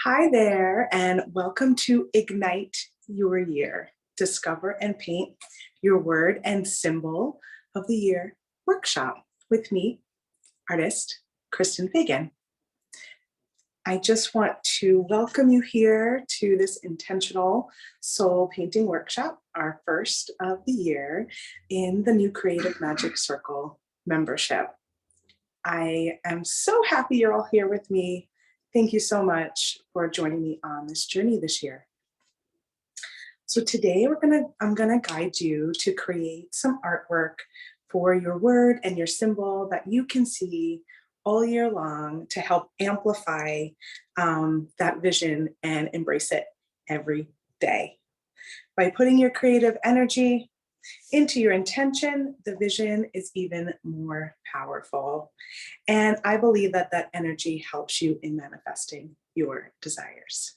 Hi there, and welcome to Ignite Your Year. Discover and paint your word and symbol of the year workshop with me, artist Kristen Fagan. I just want to welcome you here to this intentional soul painting workshop, our first of the year in the new Creative Magic Circle membership. I am so happy you're all here with me. Thank you so much for joining me on this journey this year. So today I'm gonna guide you to create some artwork for your word and your symbol that you can see all year long to help amplify that vision and embrace it every day. By putting your creative energy into your intention, the vision is even more powerful. And I believe that that energy helps you in manifesting your desires.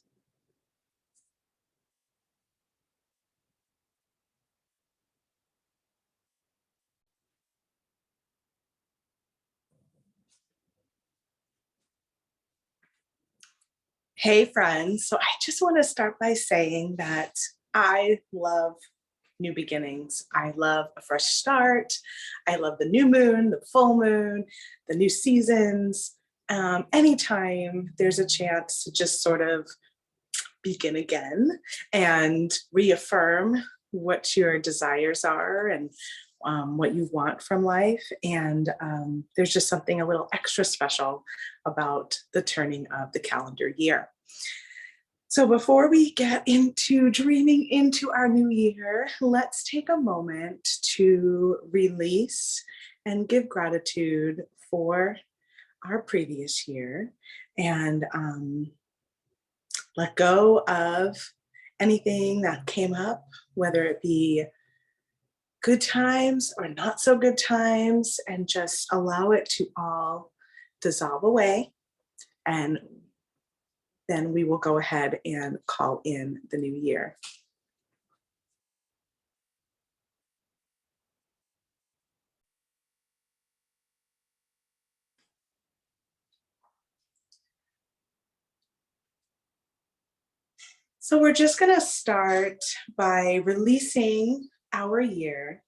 Hey friends, so I just want to start by saying that I love new beginnings. I love a fresh start. I love the new moon, the full moon, the new seasons. Anytime there's a chance to just sort of begin again and reaffirm what your desires are and what you want from life. And there's just something a little extra special about the turning of the calendar year. So before we get into dreaming into our new year, let's take a moment to release and give gratitude for our previous year and let go of anything that came up, whether it be good times or not so good times, and just allow it to all dissolve away. And then we will go ahead and call in the new year. So we're just going to start by releasing our year.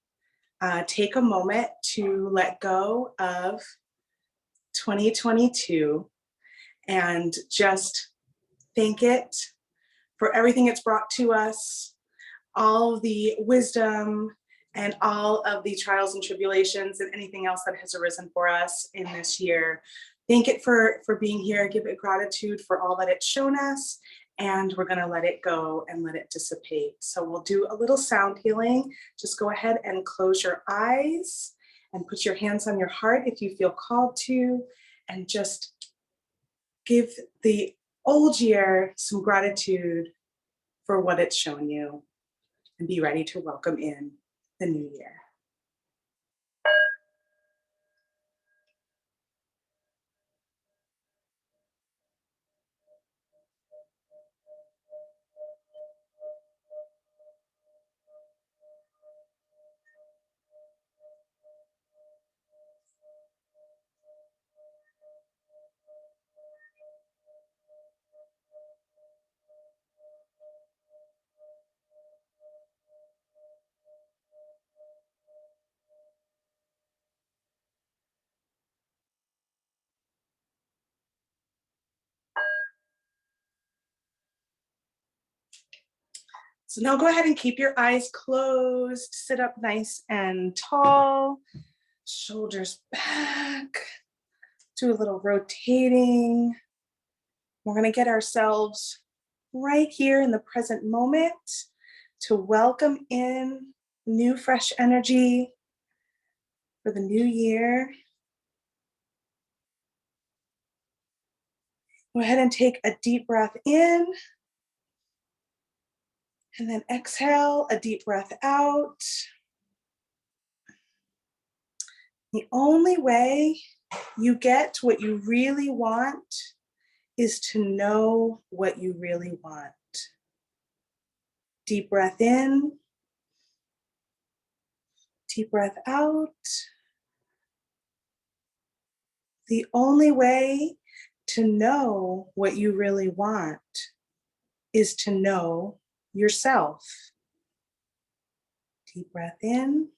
Take a moment to let go of 2022 and just thank it for everything it's brought to us, all the wisdom and all of the trials and tribulations and anything else that has arisen for us in this year. Thank it for being here. Give it gratitude for all that it's shown us. And we're going to let it go and let it dissipate. So we'll do a little sound healing. Just go ahead and close your eyes and put your hands on your heart if you feel called to, and just give the old year some gratitude for what it's shown you, and be ready to welcome in the new year. So now go ahead and keep your eyes closed. Sit up nice and tall, shoulders back. Do a little rotating. We're going to get ourselves right here in the present moment to welcome in new, fresh energy for the new year. Go ahead and take a deep breath in. And then exhale, a deep breath out. The only way you get what you really want is to know what you really want. Deep breath in, deep breath out. The only way to know what you really want is to know yourself. Deep breath in.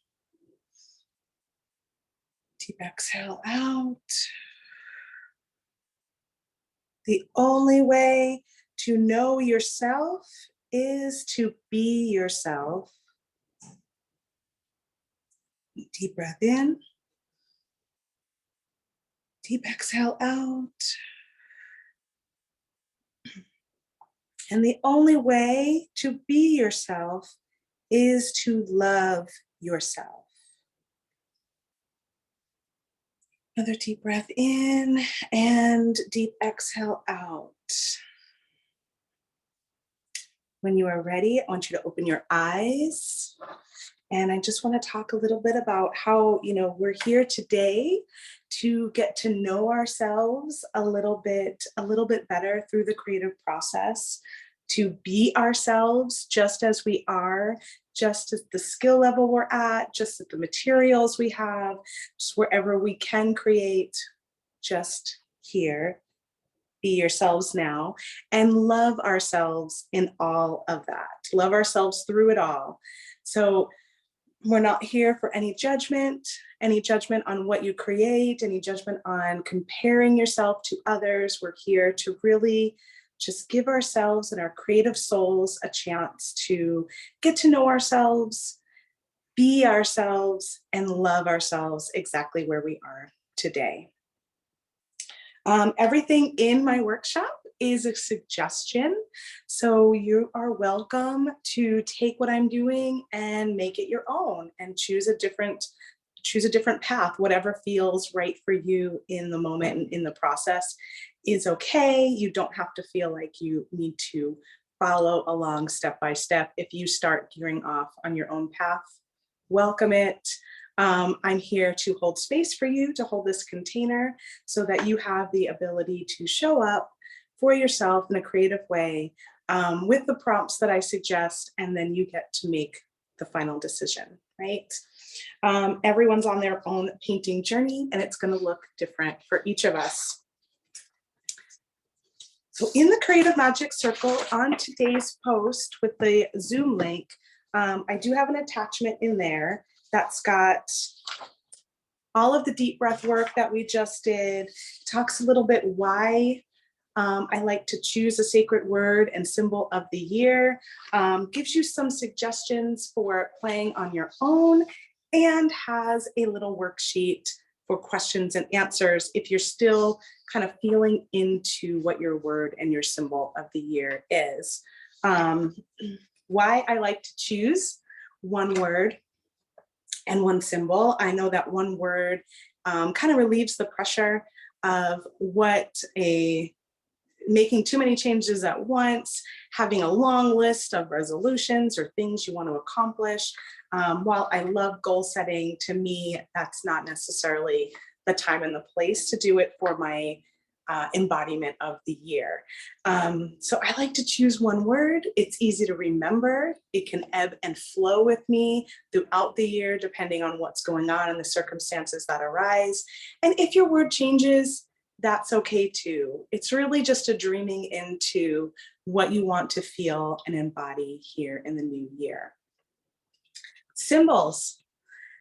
Deep exhale out. The only way to know yourself is to be yourself. Deep breath in. Deep exhale out. And the only way to be yourself is to love yourself. Another deep breath in and deep exhale out. When you are ready, I want you to open your eyes. And I just want to talk a little bit about how, we're here today to get to know ourselves a little bit better through the creative process, to be ourselves just as we are, just at the skill level we're at, just at the materials we have, just wherever we can create, just here. Be yourselves now and love ourselves in all of that. Love ourselves through it all. So we're not here for any judgment on what you create, any judgment on comparing yourself to others. We're here to really just give ourselves and our creative souls a chance to get to know ourselves, be ourselves, and love ourselves exactly where we are today. Everything in my workshop is a suggestion. So you are welcome to take what I'm doing and make it your own and choose a different path. Whatever feels right for you in the moment and in the process is okay. You don't have to feel like you need to follow along step by step. If you start gearing off on your own path, welcome it. I'm here to hold space for you, to hold this container so that you have the ability to show up for yourself in a creative way with the prompts that I suggest, and then you get to make the final decision, right? Everyone's on their own painting journey, and it's going to look different for each of us. So in the Creative Magic Circle on today's post with the Zoom link, I do have an attachment in there that's got all of the deep breath work that we just did, talks a little bit why I like to choose a sacred word and symbol of the year, gives you some suggestions for playing on your own, and has a little worksheet for questions and answers if you're still kind of feeling into what your word and your symbol of the year is. Why I like to choose one word and one symbol. I know that one word kind of relieves the pressure of making too many changes at once, having a long list of resolutions or things you want to accomplish. While I love goal setting, to me, that's not necessarily the time and the place to do it for my embodiment of the year. So I like to choose one word. It's easy to remember. It can ebb and flow with me throughout the year, depending on what's going on and the circumstances that arise. And if your word changes, that's okay too. It's really just a dreaming into what you want to feel and embody here in the new year. Symbols.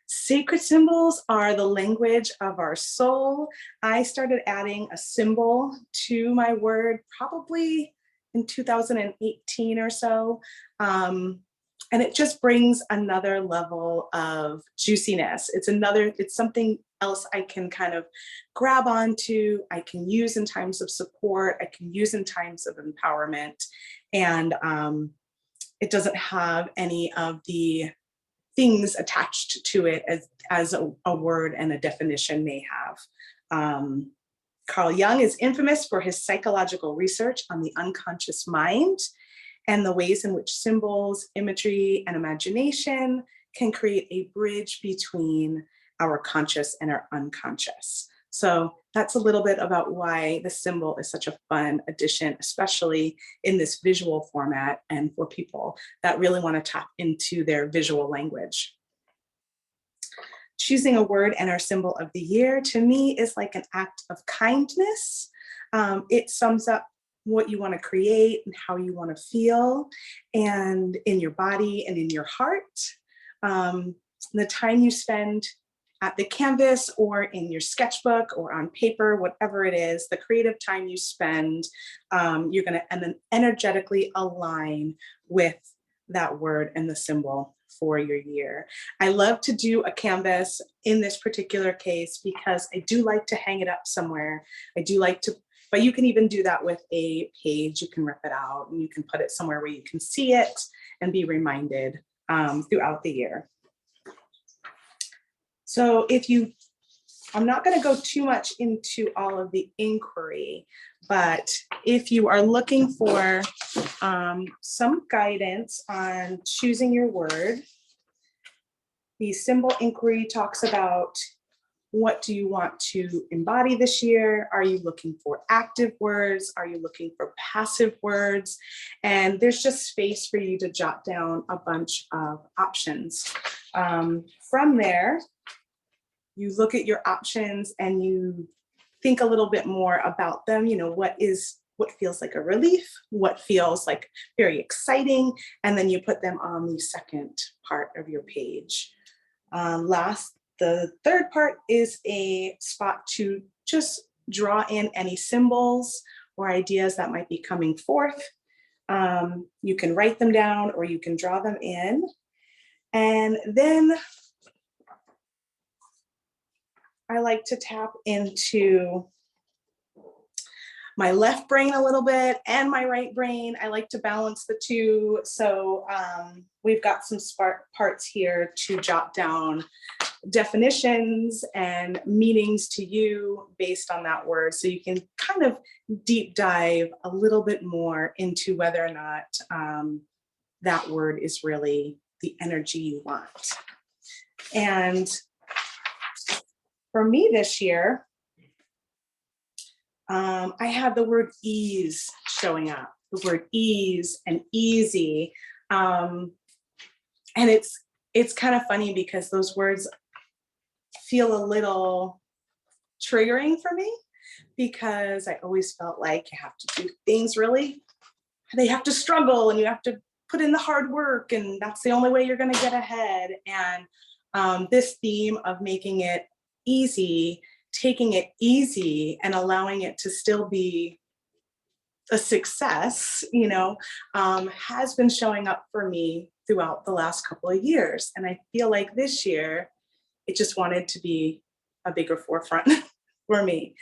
Sacred symbols are the language of our soul. I started adding a symbol to my word probably in 2018 or so. And it just brings another level of juiciness. It's something else I can kind of grab onto, I can use in times of support, I can use in times of empowerment. And it doesn't have any of the things attached to it as a word and a definition may have. Carl Jung is infamous for his psychological research on the unconscious mind and the ways in which symbols, imagery, and imagination can create a bridge between our conscious and our unconscious. So that's a little bit about why the symbol is such a fun addition, especially in this visual format and for people that really want to tap into their visual language. Choosing a word and our symbol of the year, to me, is like an act of kindness. It sums up what you want to create and how you want to feel, and in your body and in your heart. The time you spend at the canvas or in your sketchbook or on paper, whatever it is, the creative time you spend, you're going to energetically align with that word and the symbol for your year. I love to do a canvas in this particular case because I do like to hang it up somewhere. I do like to, but you can even do that with a page. You can rip it out and you can put it somewhere where you can see it and be reminded throughout the year. So I'm not going to go too much into all of the inquiry, but if you are looking for some guidance on choosing your word, the symbol inquiry talks about what do you want to embody this year? Are you looking for active words? Are you looking for passive words? And there's just space for you to jot down a bunch of options. From there, you look at your options and you think a little bit more about them. You know, what feels like a relief, what feels like very exciting, and then you put them on the second part of your page. The third part is a spot to just draw in any symbols or ideas that might be coming forth. You can write them down or you can draw them in. And then I like to tap into my left brain a little bit and my right brain. I like to balance the two. So we've got some parts here to jot down definitions and meanings to you based on that word. So you can kind of deep dive a little bit more into whether or not that word is really the energy you want. And for me this year, I had the word ease showing up, the word ease and easy. And it's kind of funny because those words feel a little triggering for me because I always felt like you have to do things really, they have to struggle and you have to put in the hard work and that's the only way you're going to get ahead. And this theme of making it easy, taking it easy and allowing it to still be a success, you know, has been showing up for me throughout the last couple of years. And I feel like this year, it just wanted to be a bigger forefront for me.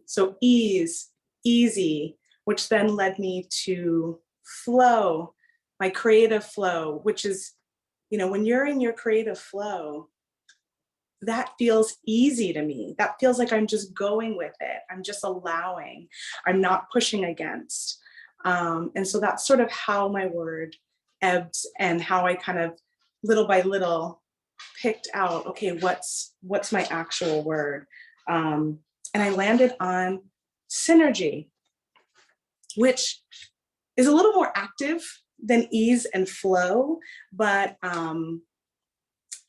So ease, easy, which then led me to flow, my creative flow, which is, you know, when you're in your creative flow, that feels easy to me. That feels like I'm just going with it. I'm just allowing. I'm not pushing against. And so that's sort of how my word ebbed and how I kind of little by little picked out, okay, what's my actual word? And I landed on synergy, which is a little more active than ease and flow, but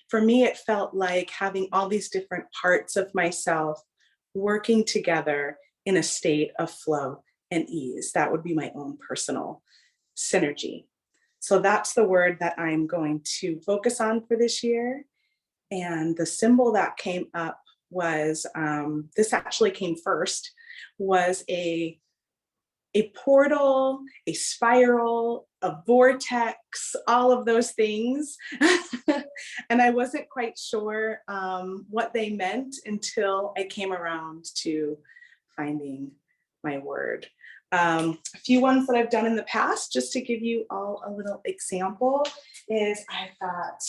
for me, it felt like having all these different parts of myself working together in a state of flow and ease. That would be my own personal synergy. So that's the word that I'm going to focus on for this year. And the symbol that came up was, this actually came first, was a portal, a spiral, a vortex, all of those things. And I wasn't quite sure what they meant until I came around to finding my word. A few ones that I've done in the past, just to give you all a little example, is I thought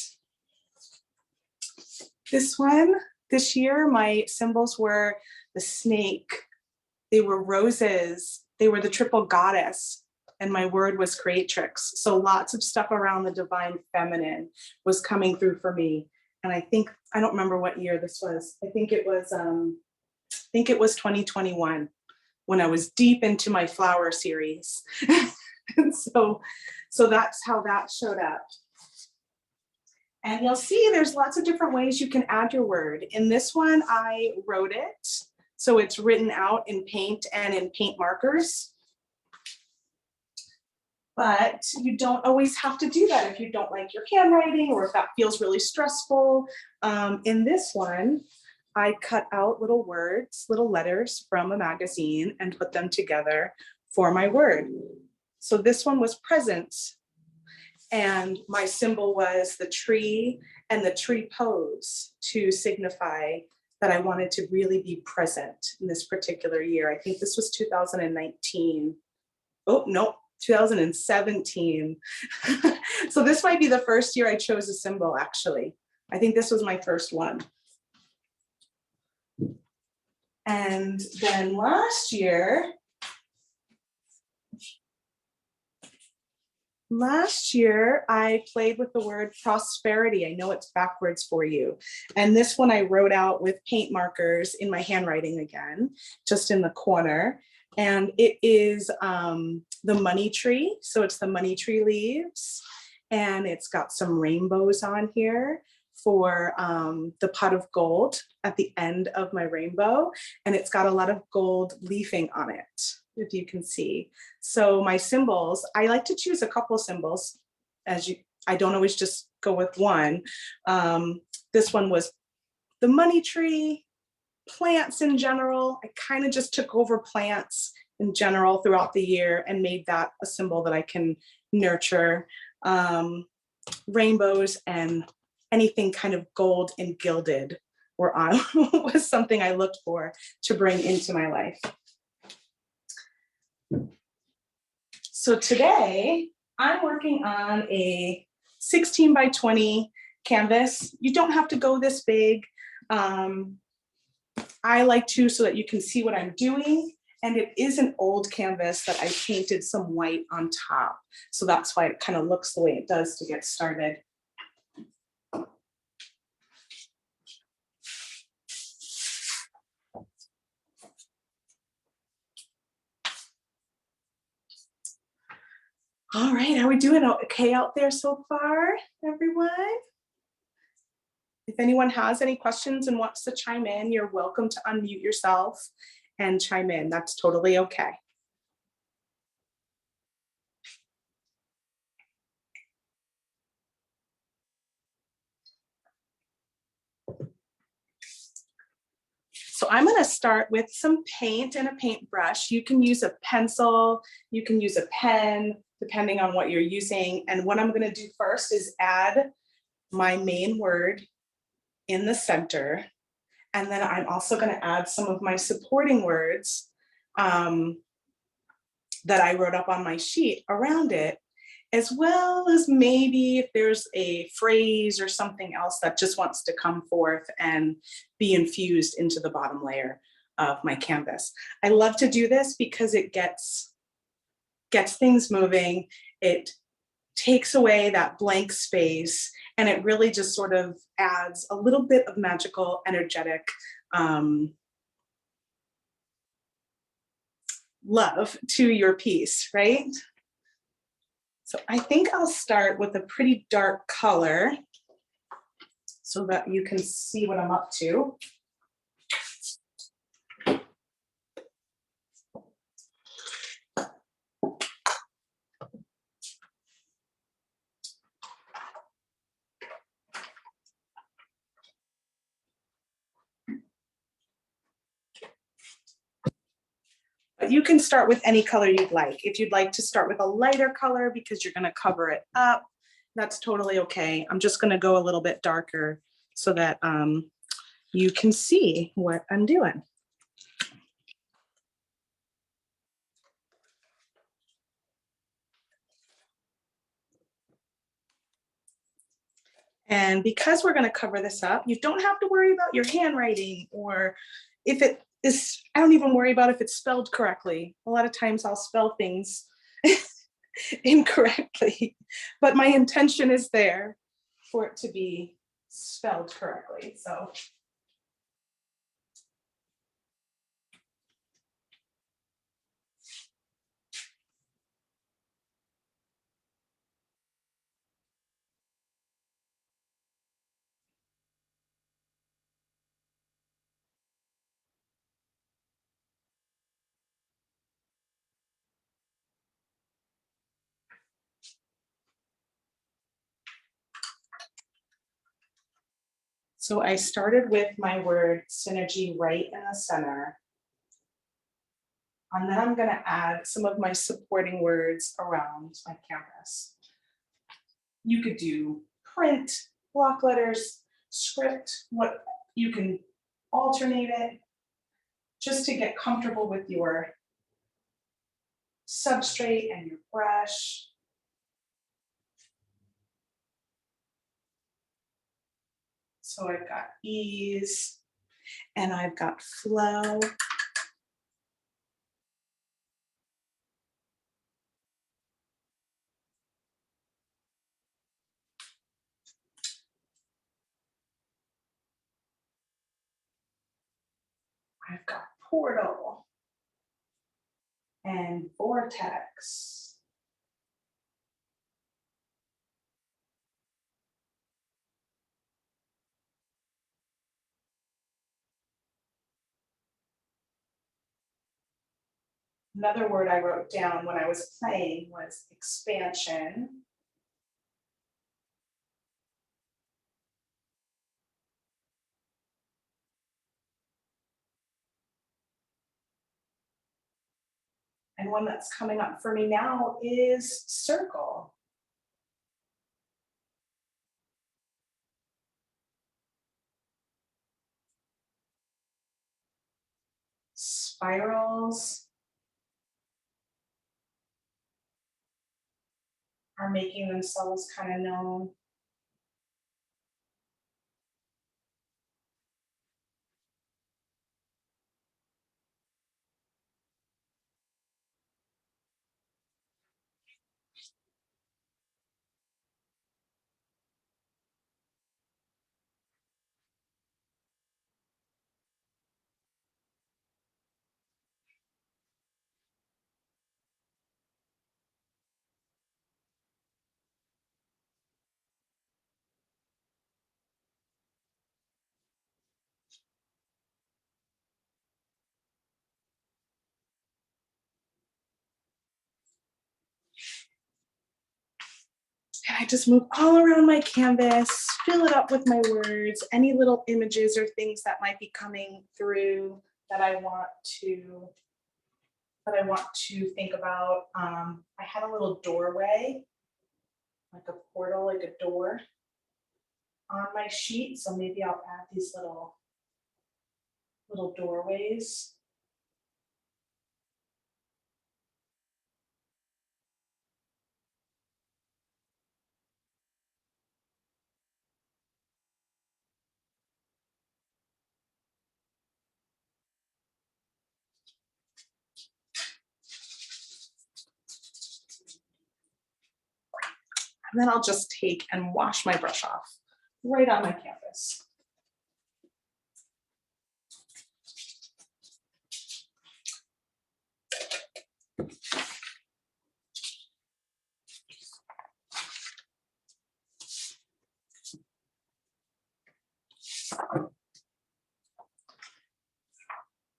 this one, this year, my symbols were the snake, they were roses, they were the triple goddess, and my word was creatrix. So lots of stuff around the divine feminine was coming through for me. And I don't remember what year this was. I think it was 2021 when I was deep into my flower series. And so that's how that showed up. And you'll see there's lots of different ways you can add your word. In this one, I wrote it So it's written out in paint and in paint markers. But you don't always have to do that if you don't like your handwriting or if that feels really stressful. In this one, I cut out little words, little letters from a magazine and put them together for my word. So this one was present, and my symbol was the tree and the tree pose to signify that I wanted to really be present in this particular year. I think this was 2019. Oh, no, 2017. So this might be the first year I chose a symbol, actually. I think this was my first one. And then last year I played with the word prosperity. I know it's backwards for you. And this one I wrote out with paint markers in my handwriting again, just in the corner. And it is the money tree. So it's the money tree leaves. And it's got some rainbows on here for the pot of gold at the end of my rainbow. And it's got a lot of gold leafing on it, if you can see. So my symbols, I like to choose a couple symbols. I don't always just go with one. This one was the money tree, plants in general. I kind of just took over plants in general throughout the year and made that a symbol that I can nurture. Rainbows and anything kind of gold and gilded was something I looked for to bring into my life. So today I'm working on a 16 by 20 canvas. You don't have to go this big. I like to so that you can see what I'm doing. And it is an old canvas that I painted some white on top. So that's why it kind of looks the way it does to get started. All right, are we doing okay out there so far, everyone? If anyone has any questions and wants to chime in, you're welcome to unmute yourself and chime in. That's totally okay. So I'm going to start with some paint and a paintbrush. You can use a pencil, you can use a pen, depending on what you're using. And what I'm going to do first is add my main word in the center. And then I'm also going to add some of my supporting words that I wrote up on my sheet around it, as well as maybe if there's a phrase or something else that just wants to come forth and be infused into the bottom layer of my canvas. I love to do this because it gets things moving. It takes away that blank space, and it really just sort of adds a little bit of magical, energetic love to your piece, right? So I think I'll start with a pretty dark color so that you can see what I'm up to. But you can start with any color you'd like. If you'd like to start with a lighter color because you're going to cover it up, that's totally okay. I'm just going to go a little bit darker so that you can see what I'm doing. And because we're going to cover this up, you don't have to worry about your handwriting, or if it is, I don't even worry about if it's spelled correctly. A lot of times I'll spell things incorrectly, but my intention is there for it to be spelled correctly. So So I started with my word synergy right in the center. And then I'm going to add some of my supporting words around my canvas. You could do print, block letters, script, what you can alternate it just to get comfortable with your substrate and your brush. So I've got ease and I've got flow. I've got portal and vortex. Another word I wrote down when I was playing was expansion. And one that's coming up for me now is circle. Spirals are making themselves kind of known. And I just move all around my canvas, fill it up with my words, any little images or things that might be coming through that I want to think about. I had a little doorway, like a portal, like a door on my sheet. So maybe I'll add these little doorways. And then I'll just take and wash my brush off right on my canvas.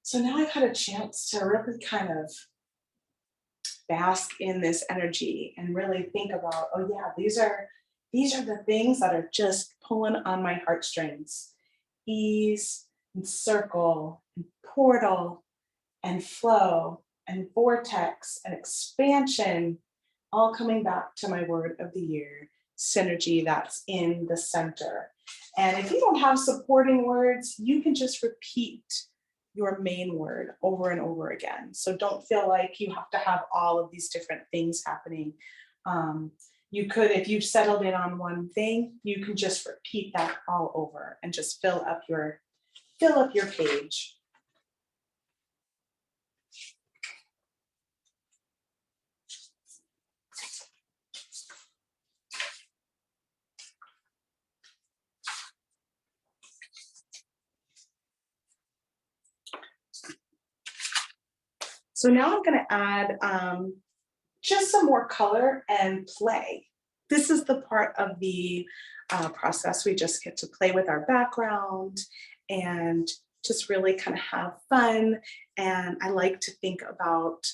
So now I've had a chance to really kind of bask in this energy and really think about, oh yeah, these are the things that are just pulling on my heartstrings. Ease and circle and portal and flow and vortex and expansion, all coming back to my word of the year, synergy, that's in the center. And if you don't have supporting words, you can just repeat your main word over and over again. So don't feel like you have to have all of these different things happening. You could, if you've settled in on one thing, you can just repeat that all over and just fill up your page. So now I'm going to add just some more color and play. This is the part of the process we just get to play with our background and just really kind of have fun. And I like to think about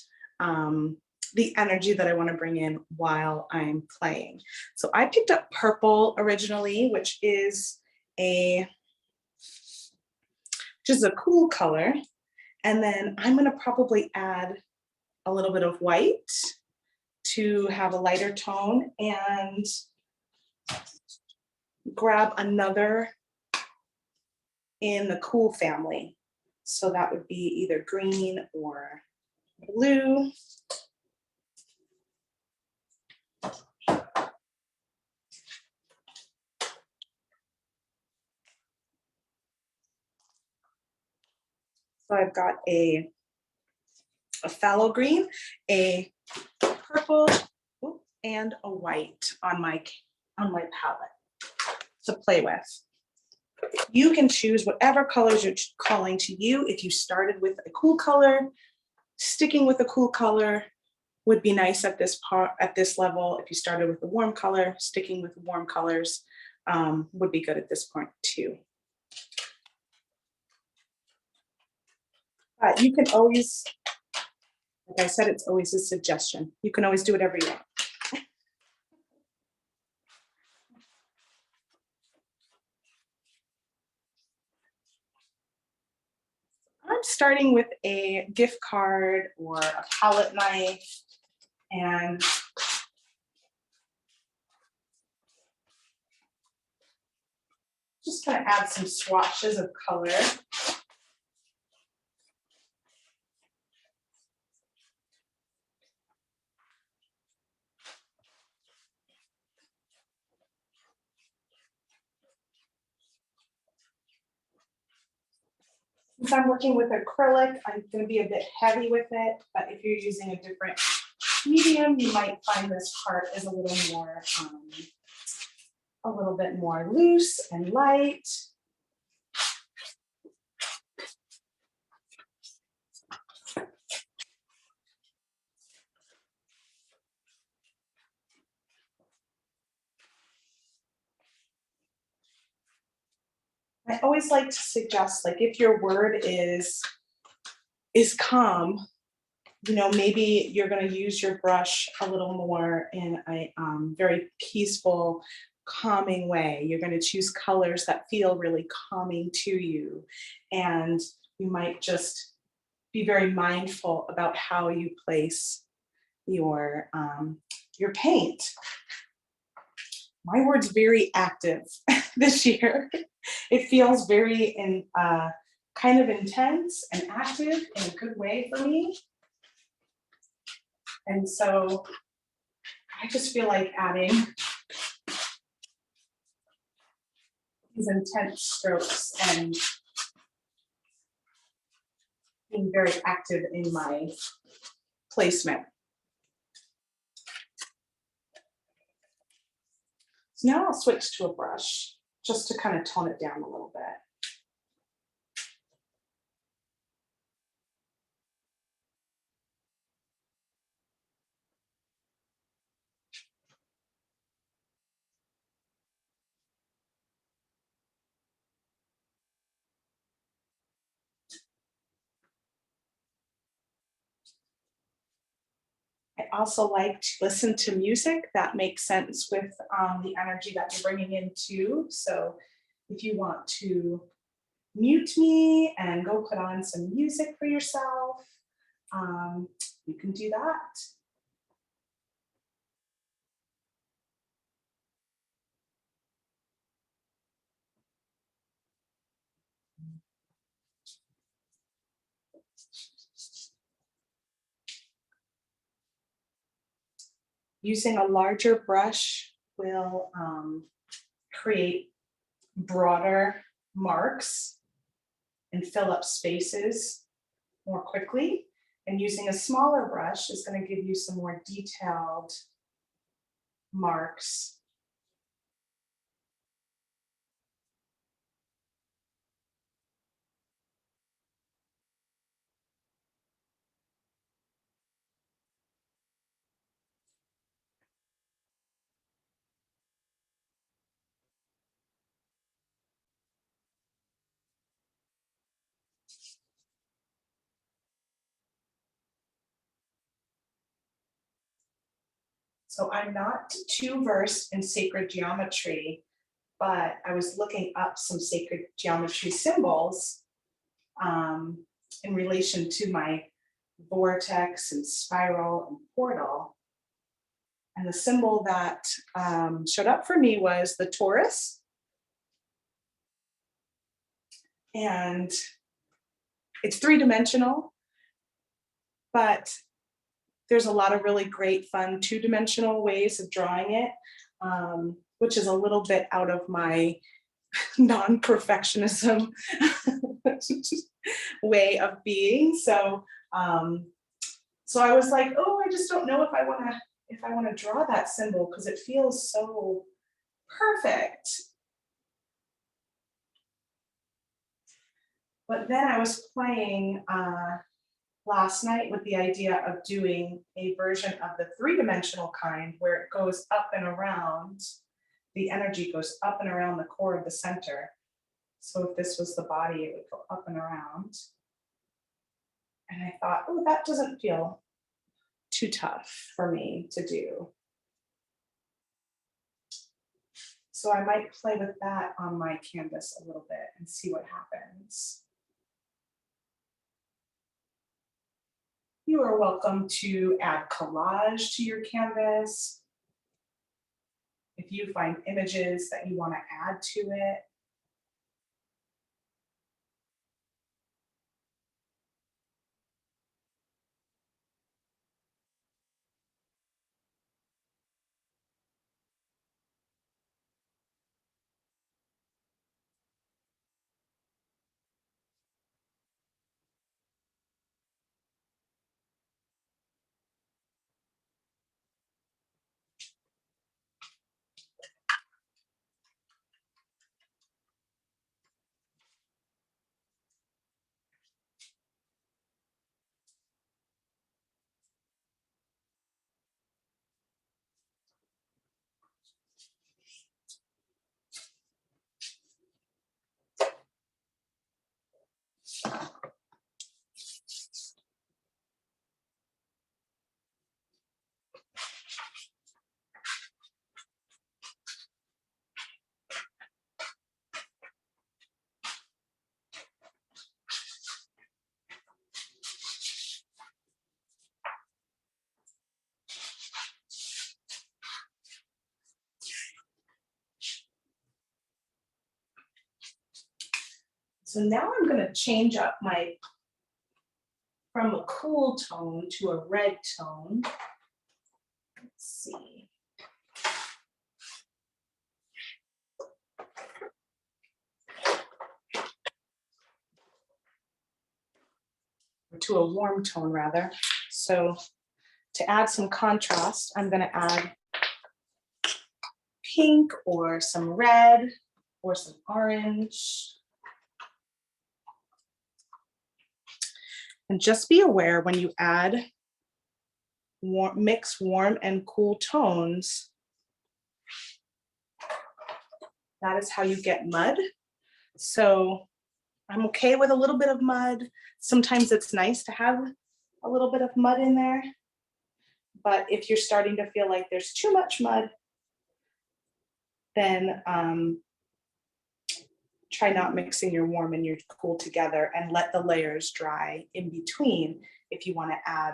the energy that I want to bring in while I'm playing. So I picked up purple originally, which is a which is a cool color. And then I'm gonna probably add a little bit of white to have a lighter tone and grab another in the cool family. So that would be either green or blue. So I've got a phthalo green, a purple, and a white on my palette to play with. You can choose whatever colors you're calling to you. If you started with a cool color, sticking with a cool color would be nice at this level. If you started with a warm color, sticking with warm colors would be good at this point too. But you can always, like I said, it's always a suggestion. You can always do whatever you want. I'm starting with a gift card or a palette knife and just gonna add some swatches of color. Since I'm working with acrylic, I'm going to be a bit heavy with it, but if you're using a different medium, you might find this part is a little bit more loose and light. I always like to suggest, like, if your word is calm, you know, maybe you're going to use your brush a little more in a very peaceful, calming way. You're going to choose colors that feel really calming to you. And you might just be very mindful about how you place your paint. My word's very active this year. It feels very kind of intense and active in a good way for me. And so I just feel like adding these intense strokes and being very active in my placement. So now I'll switch to a brush just to kind of tone it down a little bit. I also like to listen to music that makes sense with the energy that you're bringing in too. So if you want to mute me and go put on some music for yourself, you can do that. Using a larger brush will create broader marks and fill up spaces more quickly. And using a smaller brush is going to give you some more detailed marks. So I'm not too versed in sacred geometry, but I was looking up some sacred geometry symbols in relation to my vortex and spiral and portal. And the symbol that showed up for me was the Taurus. And it's three-dimensional, but there's a lot of really great, fun two-dimensional ways of drawing it, which is a little bit out of my non-perfectionism way of being. So I was like, oh, I just don't know if I want to draw that symbol because it feels so perfect. But then I was playing last night with the idea of doing a version of the three-dimensional kind where it goes up and around, the energy goes up and around the core of the center. So if this was the body, it would go up and around. And I thought, oh, that doesn't feel too tough for me to do. So I might play with that on my canvas a little bit and see what happens. You are welcome to add collage to your canvas. If you find images that you want to add to it. So now I'm going to change up from a cool tone to a red tone. Let's see. To a warm tone rather. So to add some contrast, I'm going to add pink or some red or some orange. And just be aware when you add mix warm and cool tones, that is how you get mud. So I'm okay with a little bit of mud. Sometimes it's nice to have a little bit of mud in there. But if you're starting to feel like there's too much mud, then try not mixing your warm and your cool together and let the layers dry in between if you want to add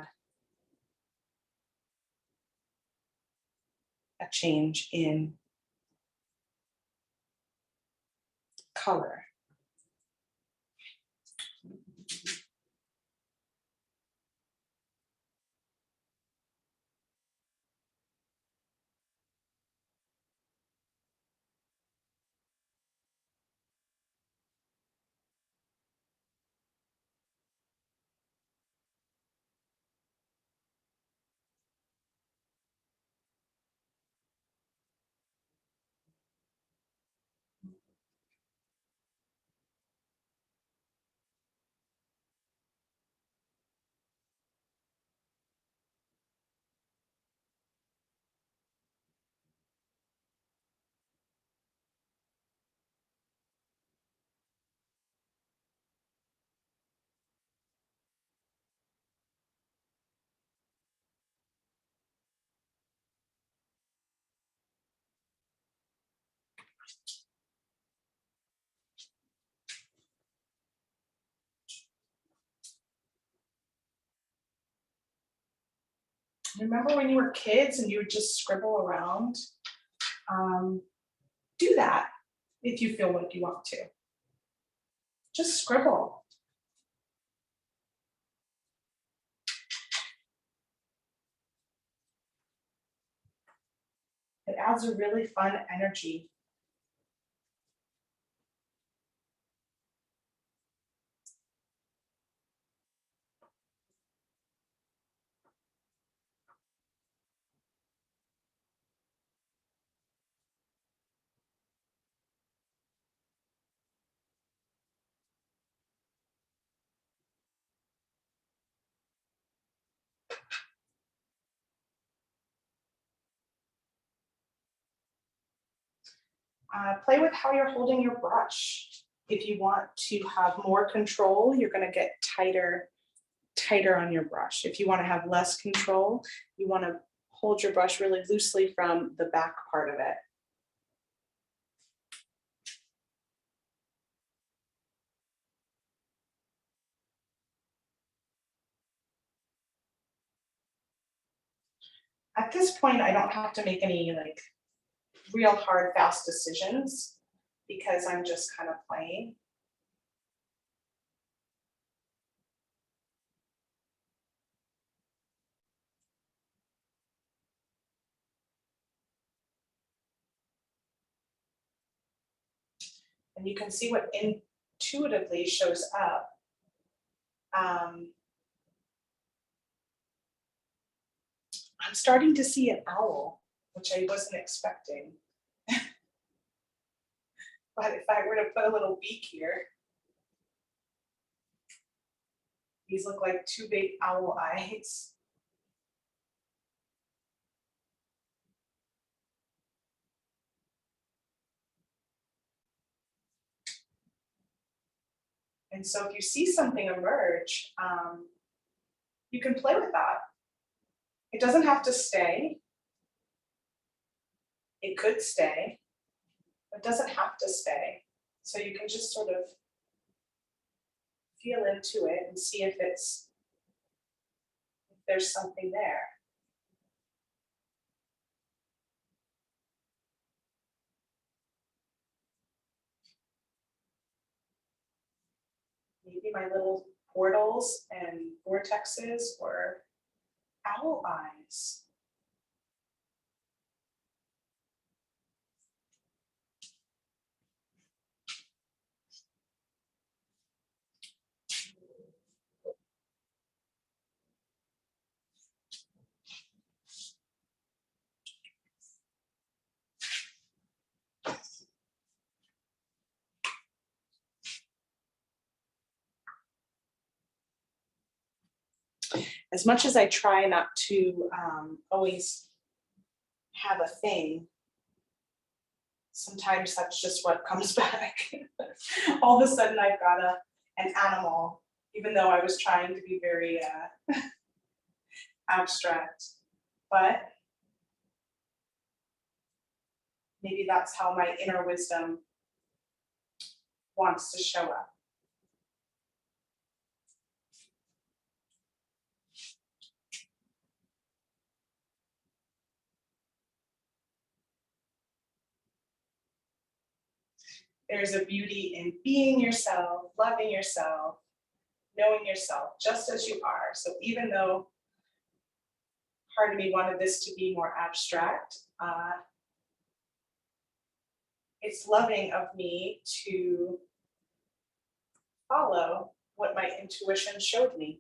a change in color. Remember when you were kids and you would just scribble around? Do that if you feel like you want to. Just scribble. It adds a really fun energy. Play with how you're holding your brush. If you want to have more control, you're going to get tighter on your brush. If you want to have less control, you want to hold your brush really loosely from the back part of it. At this point, I don't have to make any like real hard, fast decisions because I'm just kind of playing. And you can see what intuitively shows up. I'm starting to see an owl, which I wasn't expecting. But if I were to put a little beak here, these look like two big owl eyes. And so if you see something emerge, you can play with that. It doesn't have to stay. It could stay, but it doesn't have to stay. So you can just sort of feel into it and see if there's something there. Maybe my little portals and vortexes or owl eyes. As much as I try not to always have a thing, sometimes that's just what comes back. All of a sudden I've got an animal, even though I was trying to be very abstract. But maybe that's how my inner wisdom wants to show up. There's a beauty in being yourself, loving yourself, knowing yourself just as you are. So even though part of me wanted this to be more abstract, it's loving of me to follow what my intuition showed me.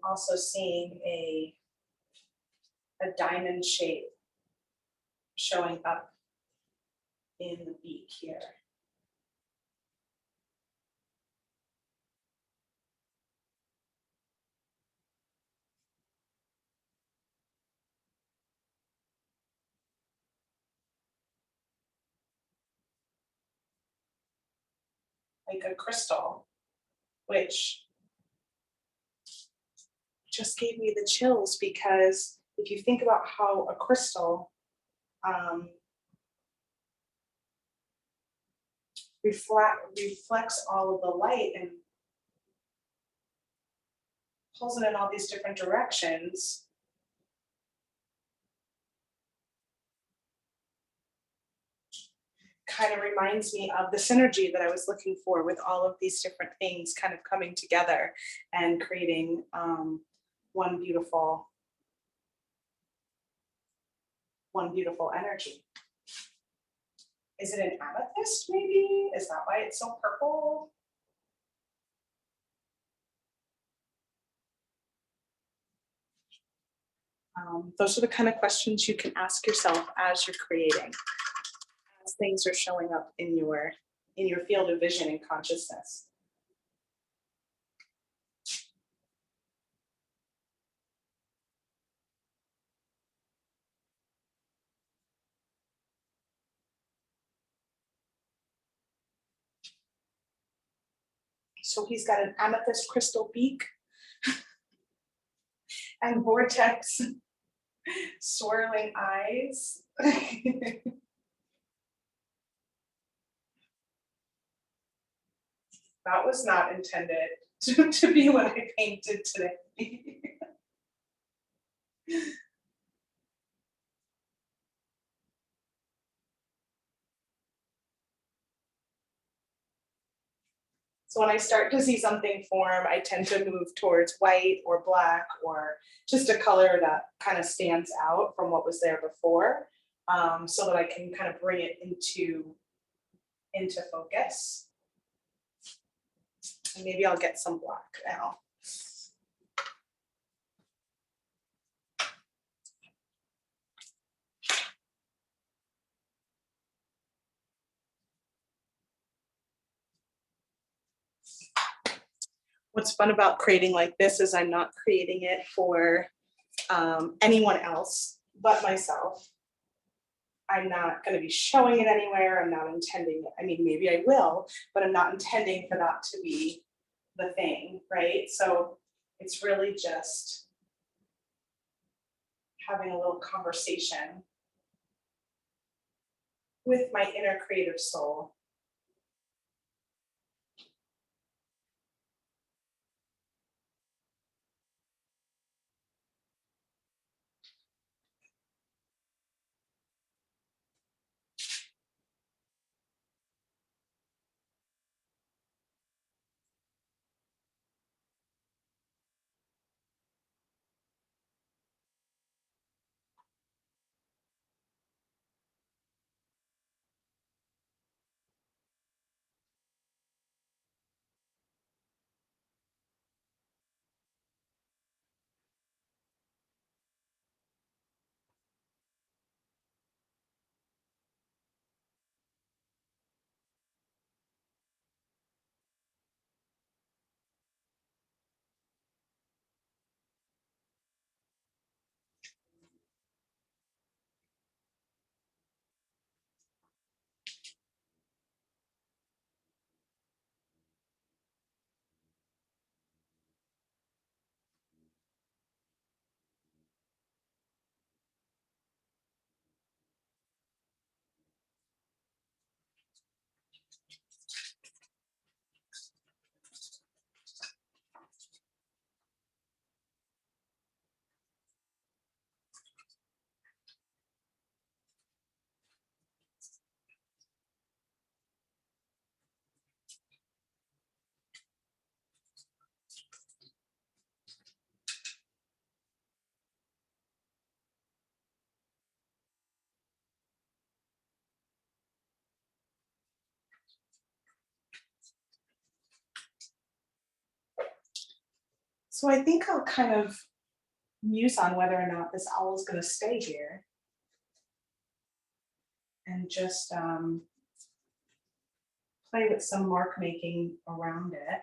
also seeing a diamond shape showing up in the beak here. Like a crystal, which just gave me the chills, because if you think about how a crystal reflects all of the light and pulls it in all these different directions, kind of reminds me of the synergy that I was looking for with all of these different things kind of coming together and creating one beautiful energy. Is it an amethyst maybe? Is that why it's so purple? Those are the kind of questions you can ask yourself as you're creating, as things are showing up in your field of vision and consciousness. So he's got an amethyst crystal beak and vortex swirling eyes. That was not intended to be what I painted today. So when I start to see something form, I tend to move towards white or black or just a color that kind of stands out from what was there before, so that I can kind of bring it into focus. And maybe I'll get some black now. What's fun about creating like this is I'm not creating it for anyone else but myself. I'm not going to be showing it anywhere. I'm not intending it. I mean, maybe I will, but I'm not intending for that to be the thing, right? So it's really just having a little conversation with my inner creative soul. So I think I'll kind of muse on whether or not this owl is going to stay here and just play with some mark making around it.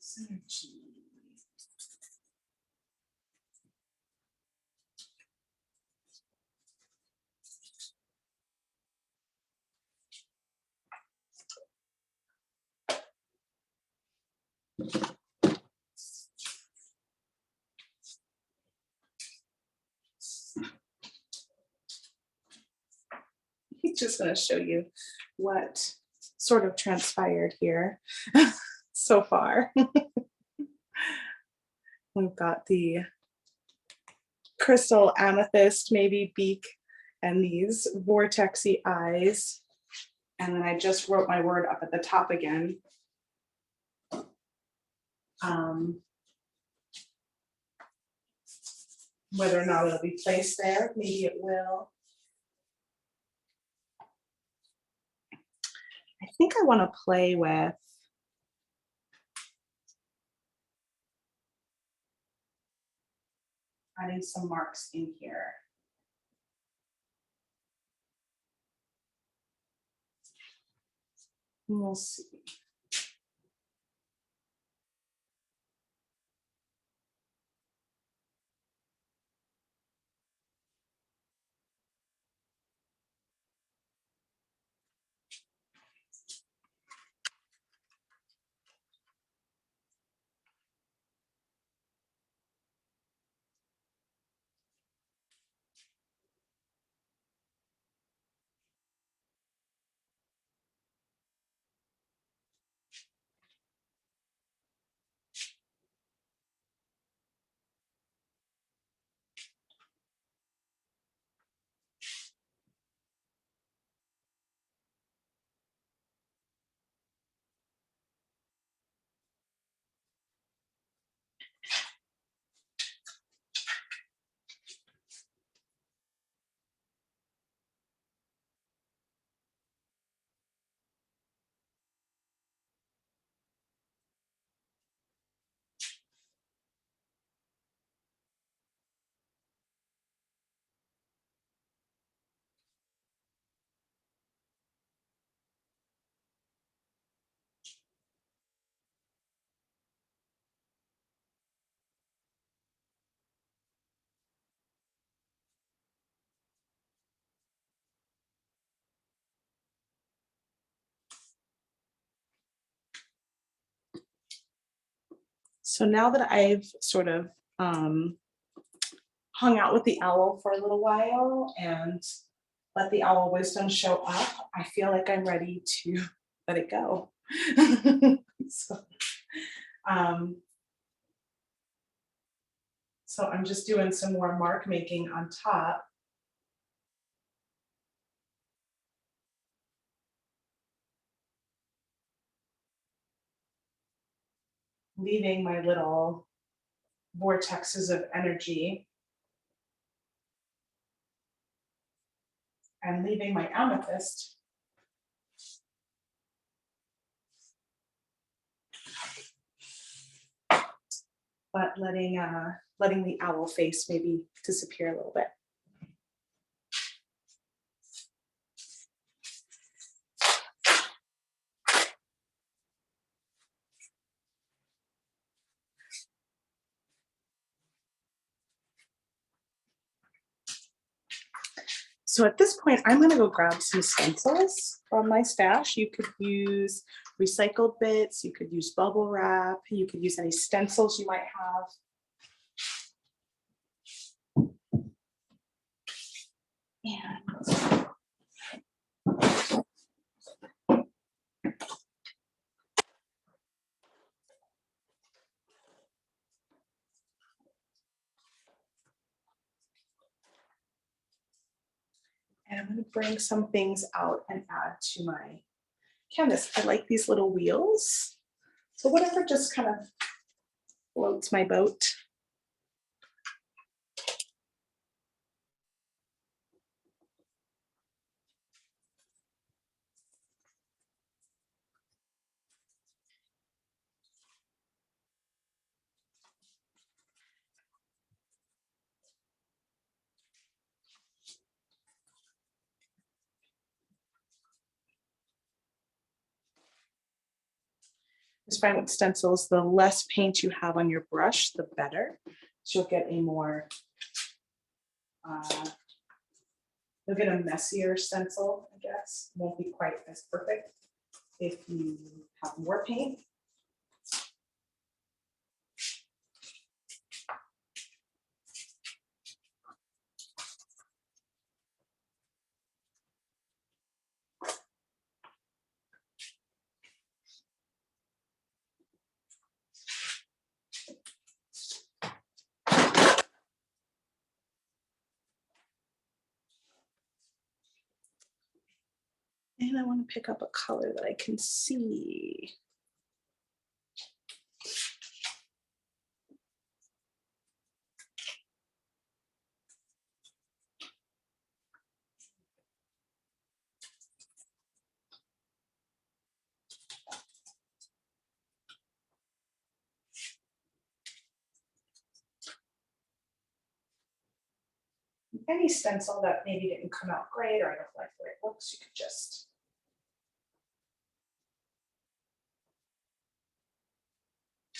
Synergy. He's just going to show you what sort of transpired here so far. We've got the crystal amethyst, maybe beak, and these vortexy eyes. And then I just wrote my word up at the top again. Whether or not it'll be placed there, maybe it will. I think I want to play with adding some marks in here. And we'll see. So now that I've sort of hung out with the owl for a little while and let the owl wisdom show up, I feel like I'm ready to let it go. so, um, so I'm just doing some more mark making on top. Leaving my little vortexes of energy and leaving my amethyst but letting the owl face maybe disappear a little bit. So at this point, I'm gonna go grab some stencils from my stash. You could use recycled bits, you could use bubble wrap, you could use any stencils you might have. And I'm going to bring some things out and add to my canvas. I like these little wheels. So whatever just kind of floats my boat. Just find with stencils, the less paint you have on your brush, the better. So you'll get a more, you'll get a messier stencil, I guess. Won't be quite as perfect if you have more paint. And I want to pick up a color that I can see. Any stencil that maybe didn't come out great or I don't like the way it looks, you could just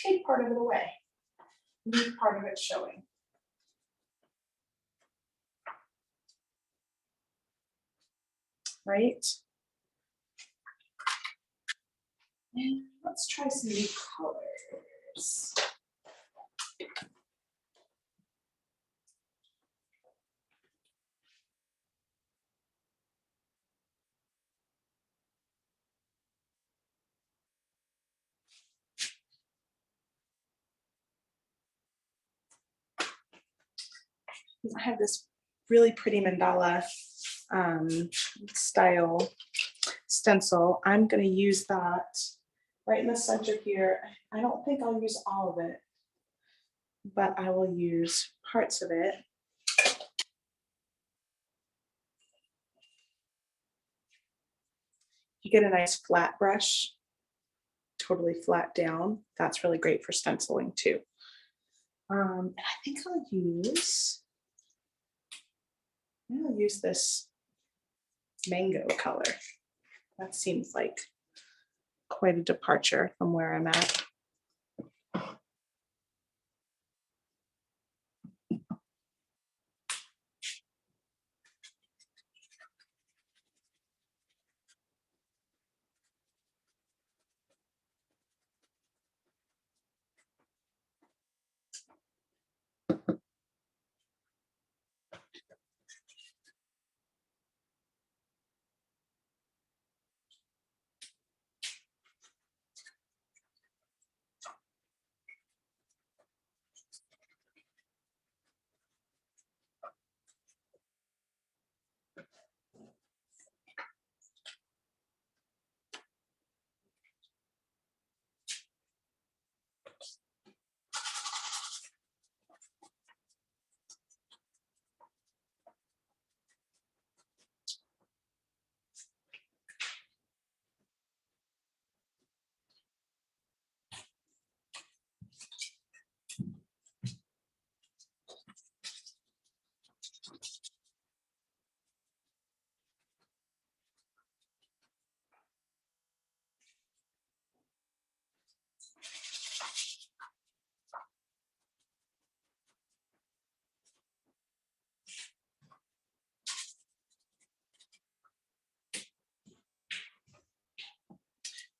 take part of it away, leave part of it showing. Right? And let's try some new colors. I have this really pretty mandala style stencil. I'm going to use that right in the center here. I don't think I'll use all of it, but I will use parts of it. You get a nice flat brush, totally flat down. That's really great for stenciling too. And I think I'll use this mango color. That seems like quite a departure from where I'm at.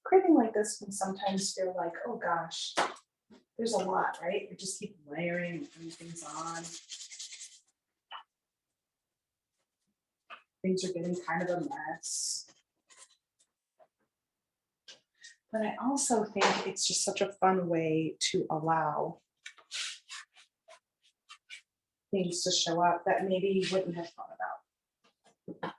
Creating like this can sometimes feel like, oh gosh, there's a lot, right? You just keep layering and putting things on. Things are getting kind of a mess. But I also think it's just such a fun way to allow things to show up that maybe you wouldn't have thought about.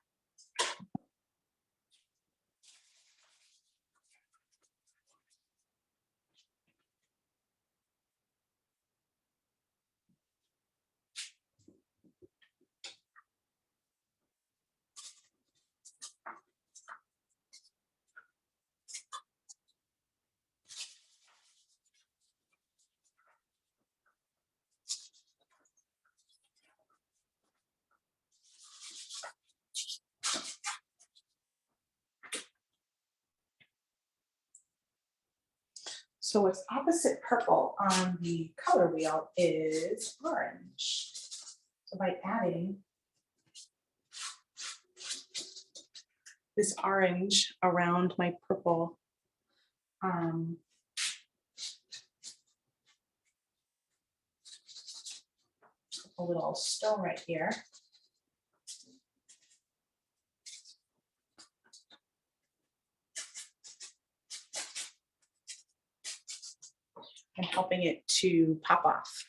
So what's opposite purple on the color wheel is orange. So by adding this orange around my purple, a little stone right here. And helping it to pop off.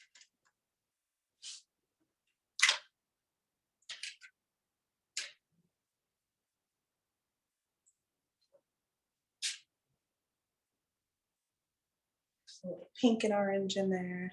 A little pink and orange in there.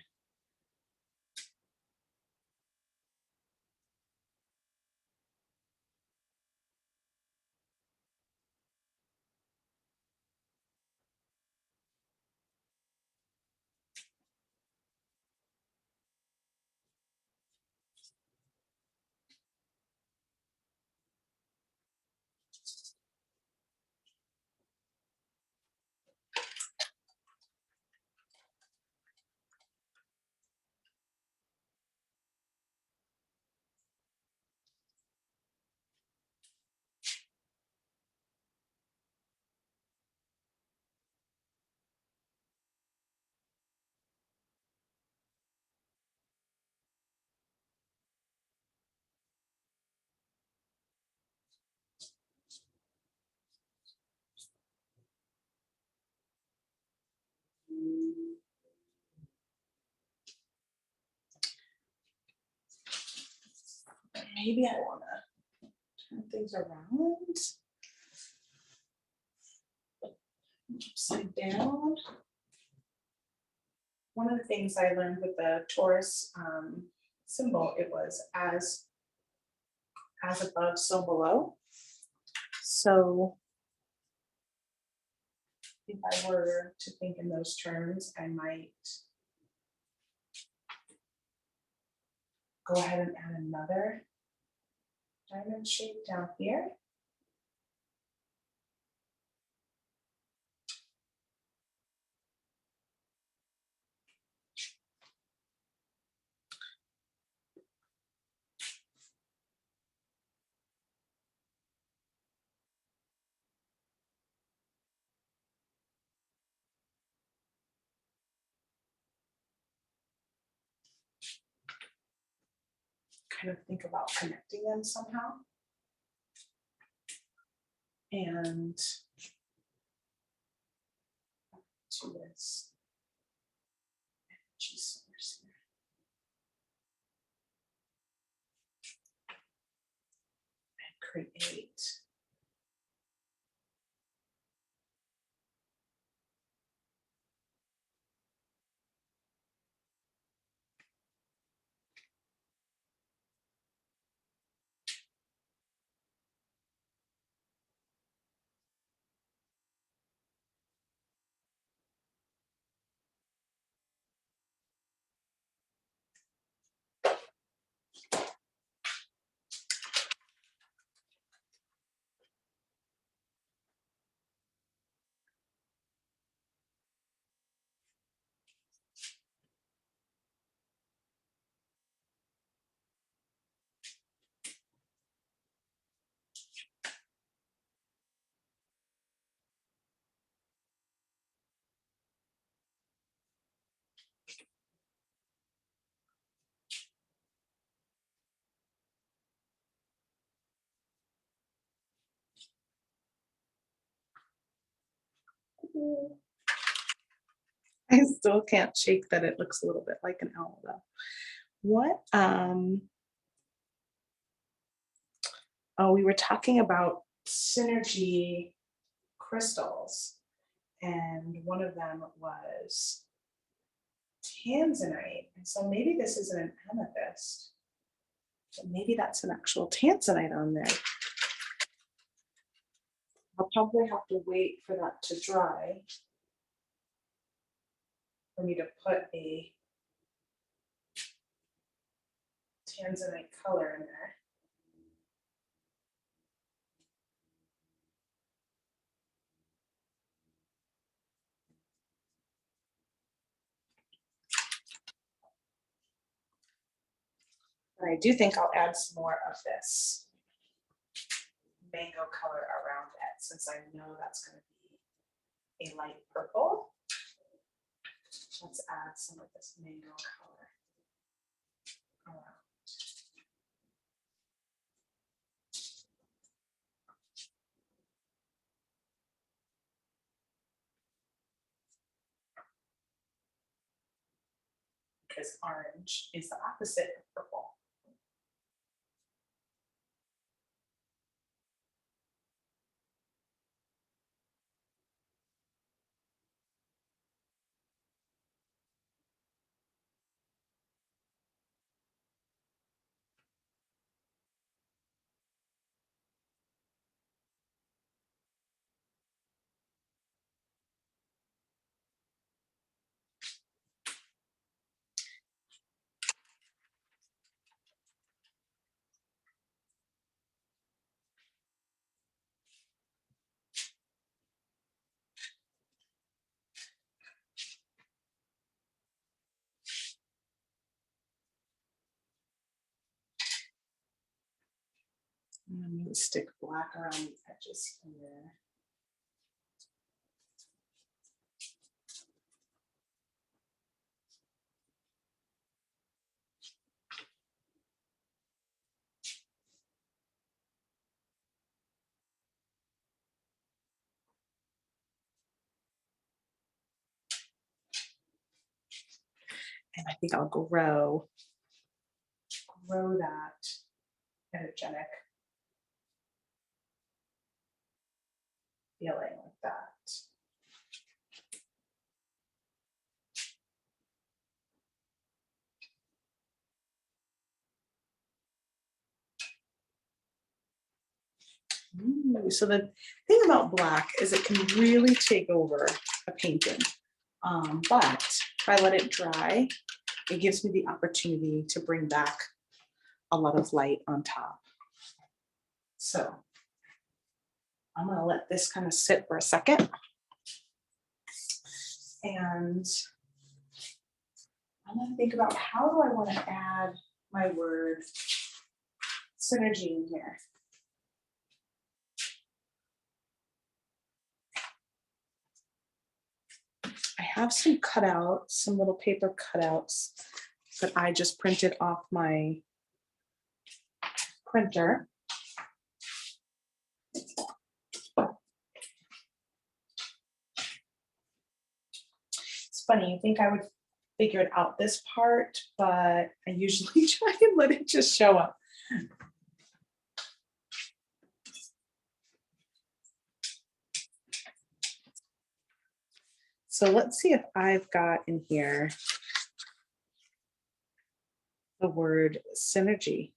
Maybe I want to turn things around. Upside down. One of the things I learned with the Taurus symbol, it was as above, so below. So if I were to think in those terms, I might go ahead and add another diamond shape down here. Kind of think about connecting them somehow. And to this energy source here. And create I still can't shake that it looks a little bit like an owl though. What, oh, we were talking about synergy crystals, and one of them was tanzanite. And so maybe this isn't an amethyst, but maybe that's an actual tanzanite on there. I'll probably have to wait for that to dry for me to put a tanzanite color in there. And I do think I'll add some more of this mango color around it, since I know that's going to be a light purple. Let's add some of this mango color around. Because orange is the opposite of purple. I'm going to stick black around the edges here. And I think I'll grow that energetic feeling like that. Ooh, so the thing about black is it can really take over a painting. But if I let it dry, it gives me the opportunity to bring back a lot of light on top. So I'm going to let this kind of sit for a second. And I'm going to think about, how do I want to add my word synergy in here? I have some cutouts, some little paper cutouts that I just printed off my printer. It's funny, you think I would figure it out this part, but I usually try and let it just show up. So let's see if I've got in here the word synergy.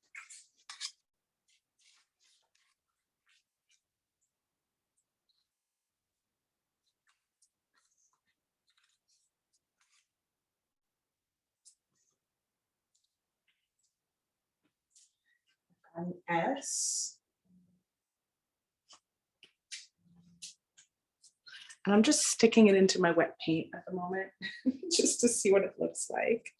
An S. And I'm just sticking it into my wet paint at the moment just to see what it looks like.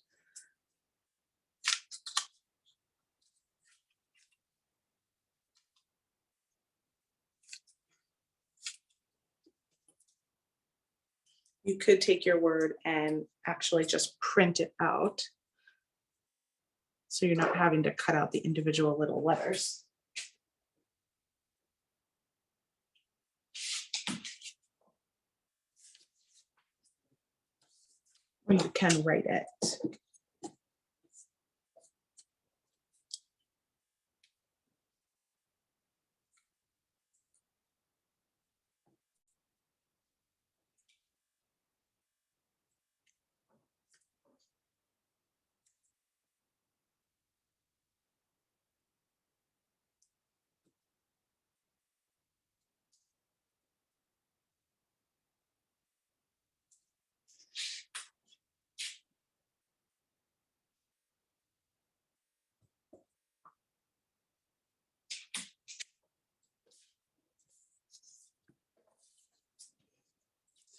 You could take your word and actually just print it out, so you're not having to cut out the individual little letters. you can write it.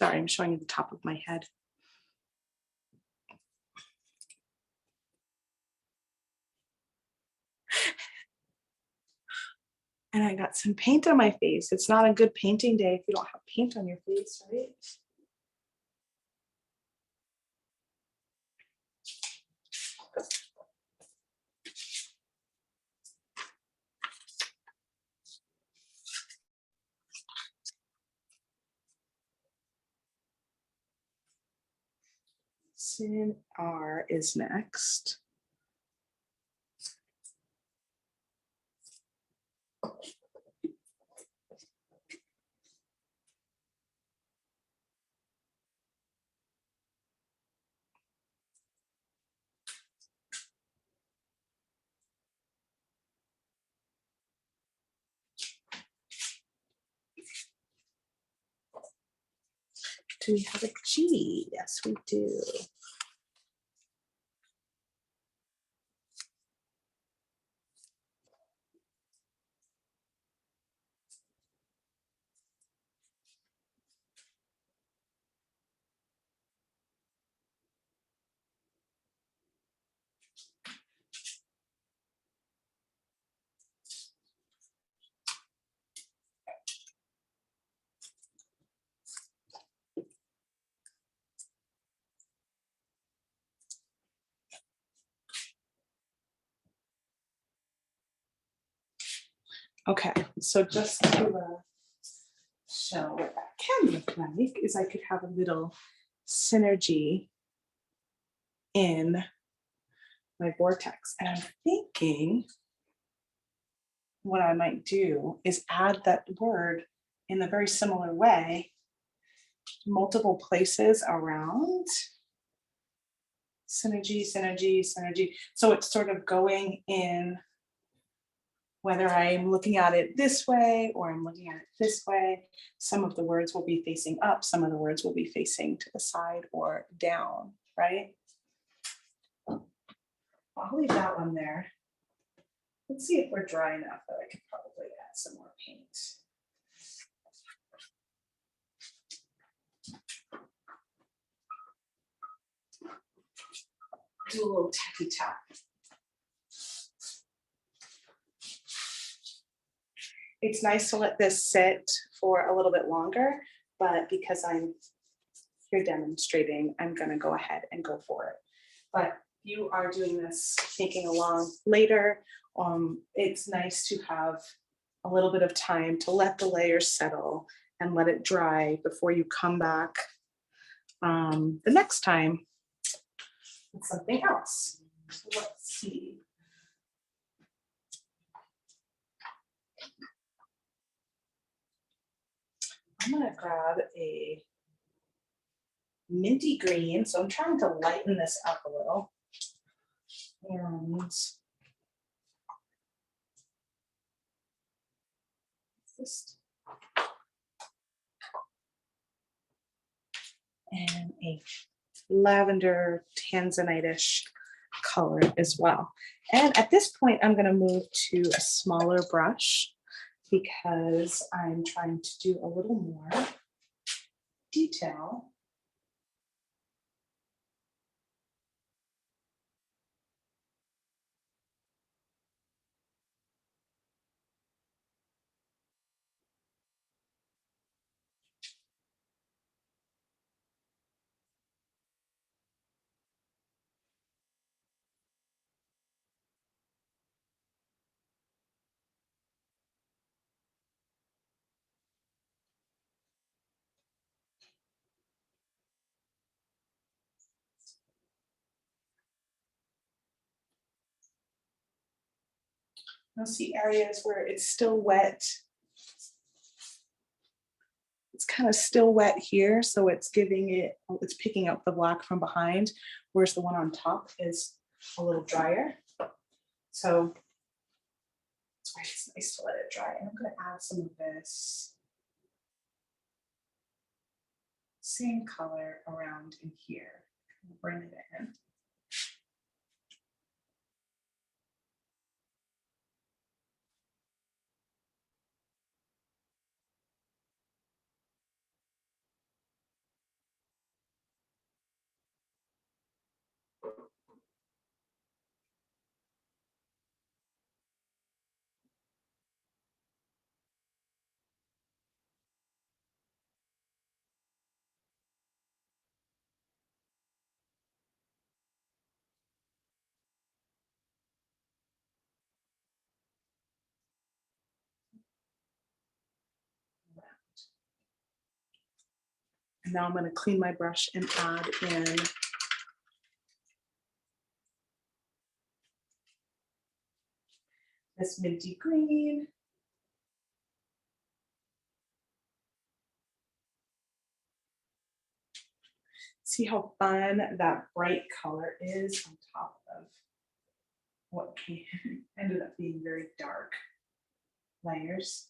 Sorry, I'm showing you the top of my head. And I got some paint on my face. It's not a good painting day if you don't have paint on your face, right? Sin R is next. Do we have a G? Yes, we do. Okay, so just to show what that can look like is I could have a little synergy in my vortex. And I'm thinking what I might do is add that word in a very similar way, multiple places around. Synergy, synergy, synergy. So it's sort of going in, whether I'm looking at it this way or I'm looking at it this way. Some of the words will be facing up, some of the words will be facing to the side or down, right? I'll leave that one there. Let's see if we're dry enough that I could probably add some more paint. Do a little tappy tap. It's nice to let this sit for a little bit longer, but because I'm here demonstrating, I'm gonna go ahead and go for it. But you are doing this thinking along later. It's nice to have a little bit of time to let the layers settle and let it dry before you come back the next time with something else. So let's see. I'm gonna grab a minty green. So I'm trying to lighten this up a little. And just and a lavender tanzanite-ish color as well. And at this point, I'm going to move to a smaller brush because I'm trying to do a little more detail. You'll see areas where it's still wet. It's kind of still wet here, so it's giving it, it's picking up the black from behind, whereas the one on top is a little drier. So that's why it's nice to let it dry. And I'm going to add some of this same color around in here. Bring it in. And now I'm going to clean my brush and add in this minty green. See how fun that bright color is on top of what ended up being very dark layers.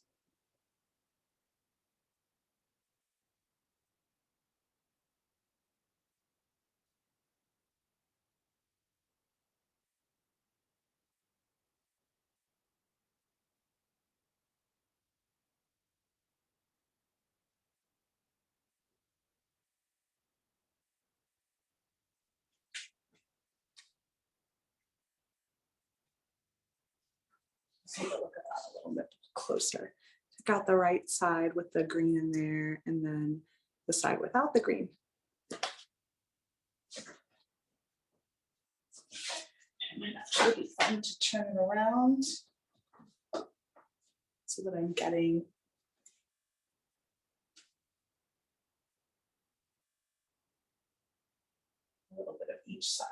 Let's take a look at that a little bit closer. Got the right side with the green in there, and then the side without the green. It might actually be fun to turn it around so that I'm getting a little bit of each side.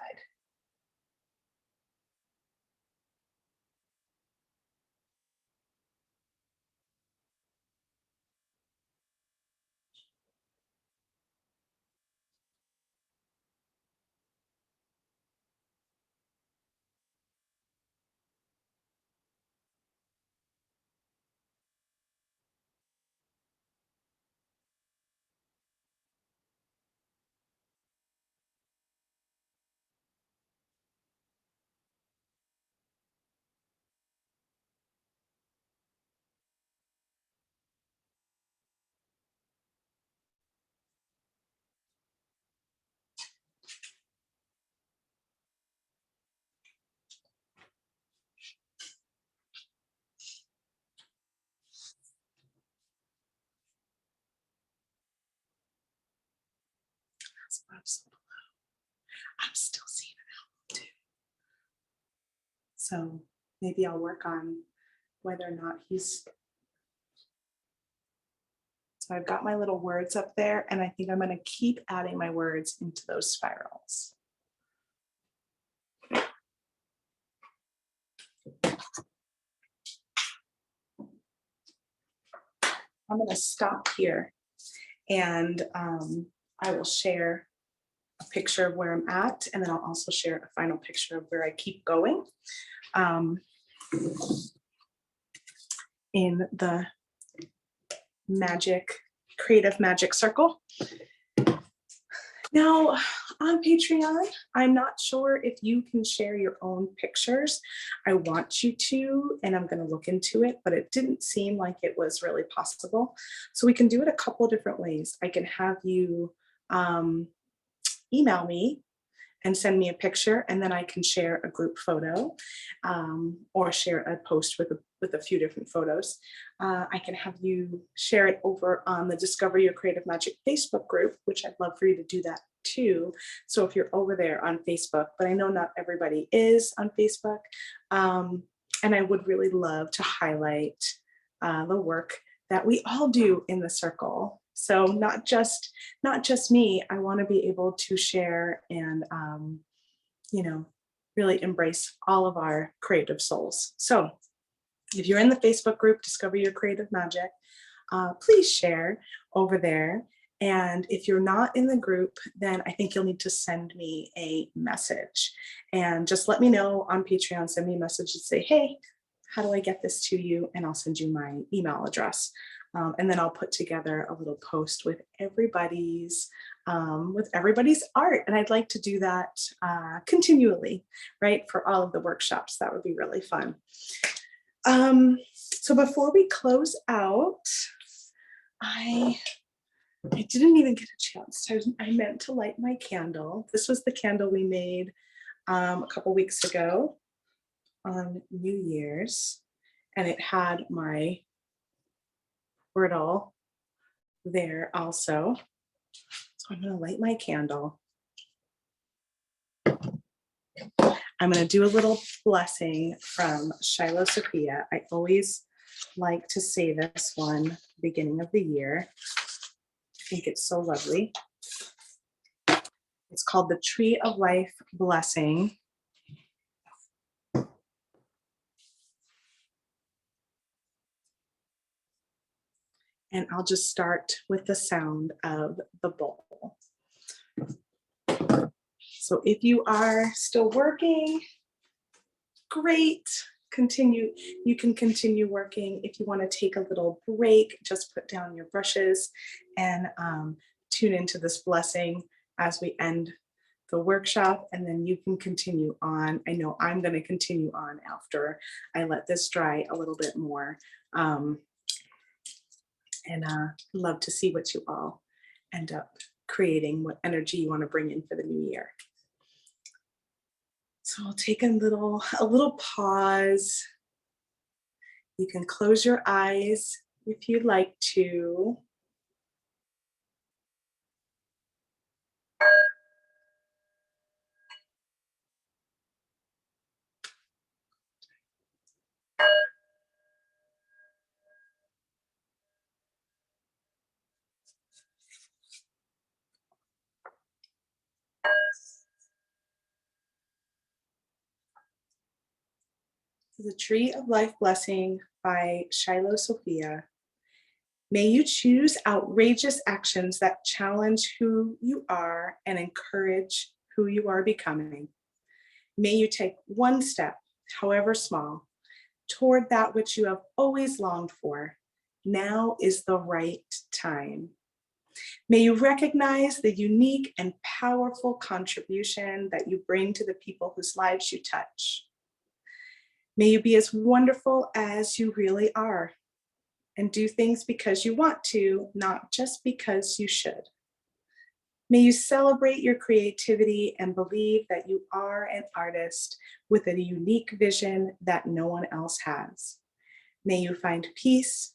I'm still seeing it out too. So maybe I'll work on whether or not he's. So I've got my little words up there, and I think I'm going to keep adding my words into those spirals. I'm going to stop here, and I will share a picture of where I'm at, and then I'll also share a final picture of where I keep going in the creative magic circle. Now, on Patreon, I'm not sure if you can share your own pictures. I want you to, and I'm going to look into it, but it didn't seem like it was really possible. So we can do it a couple of different ways. I can have you email me and send me a picture, and then I can share a group photo or share a post with a few different photos. I can have you share it over on the Discover Your Creative Magic Facebook group, which I'd love for you to do that too. So if you're over there on Facebook, but I know not everybody is on Facebook, and I would really love to highlight the work that we all do in the circle. So not just me, I want to be able to share and, really embrace all of our creative souls. So If you're in the Facebook group, Discover Your Creative Magic, please share over there. And if you're not in the group, then I think you'll need to send me a message. And just let me know on Patreon, send me a message and say, hey, how do I get this to you? And I'll send you my email address. And then I'll put together a little post with everybody's art. And I'd like to do that continually, right? For all of the workshops. That would be really fun. So before we close out, I didn't even get a chance. I meant to light my candle. This was the candle we made a couple weeks ago on New Year's, and it had my wordle there also. So I'm going to light my candle. I'm going to do a little blessing from Shiloh Sophia. I always like to say this one beginning of the year. I think it's so lovely. It's called the Tree of Life Blessing. And I'll just start with the sound of the bowl. So if you are still working, great. You can continue working. If you want to take a little break, just put down your brushes and tune into this blessing as we end the workshop, and then you can continue on. I know I'm going to continue on after I let this dry a little bit more. And love to see what you all end up creating, what energy you want to bring in for the new year. So I'll take a little pause. You can close your eyes if you'd like to. The Tree of Life Blessing by Shiloh Sophia. May you choose outrageous actions that challenge who you are and encourage who you are becoming. May you take one step, however small, toward that which you have always longed for. Now is the right time. May you recognize the unique and powerful contribution that you bring to the people whose lives you touch. May you be as wonderful as you really are, and do things because you want to, not just because you should. May you celebrate your creativity and believe that you are an artist with a unique vision that no one else has. May you find peace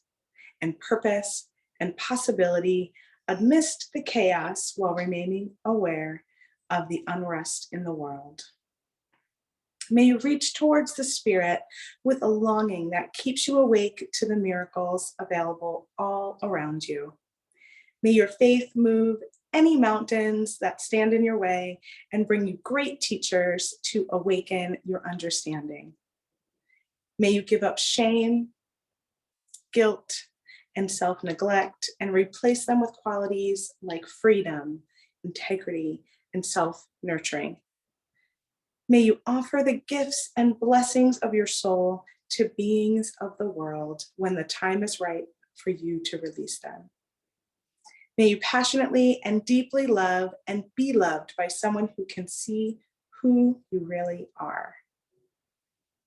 and purpose and possibility amidst the chaos while remaining aware of the unrest in the world. May you reach towards the spirit with a longing that keeps you awake to the miracles available all around you. May your faith move any mountains that stand in your way and bring you great teachers to awaken your understanding. May you give up shame, guilt, and self-neglect and replace them with qualities like freedom, integrity, and self-nurturing. May you offer the gifts and blessings of your soul to beings of the world when the time is right for you to release them. May you passionately and deeply love and be loved by someone who can see who you really are.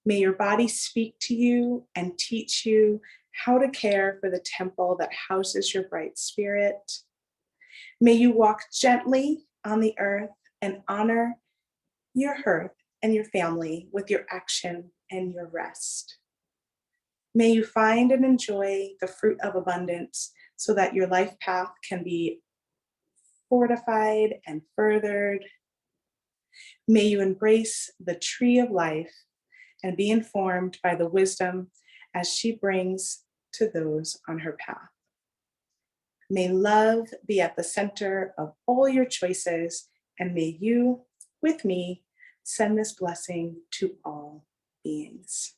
May your body speak to you and teach you how to care for the temple that houses your bright spirit. May you walk gently on the earth and honor your hearth and your family with your action and your rest. May you find and enjoy the fruit of abundance so that your life path can be fortified and furthered. May you embrace the tree of life and be informed by the wisdom as she brings to those on her path. May love be at the center of all your choices, and may you, with me, send this blessing to all beings.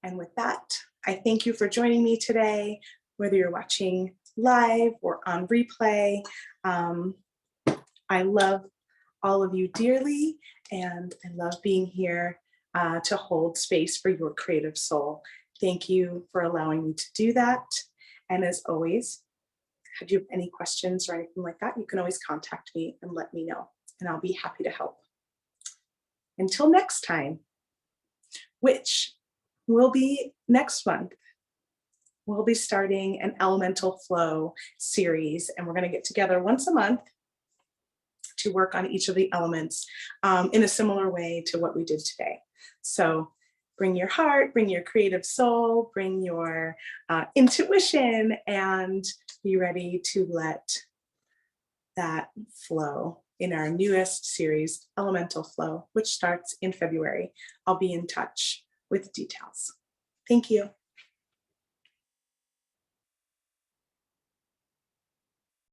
And with that, I thank you for joining me today, whether you're watching live or on replay. I love all of you dearly, and I love being here to hold space for your creative soul. Thank you for allowing me to do that. And as always, if you have any questions or anything like that, you can always contact me and let me know, and I'll be happy to help. Until next time, which will be next month, we'll be starting an elemental flow series, and we're going to get together once a month to work on each of the elements in a similar way to what we did today. So bring your heart, bring your creative soul, bring your intuition, and be ready to let that flow in our newest series, Elemental Flow, which starts in February. I'll be in touch with details. Thank you.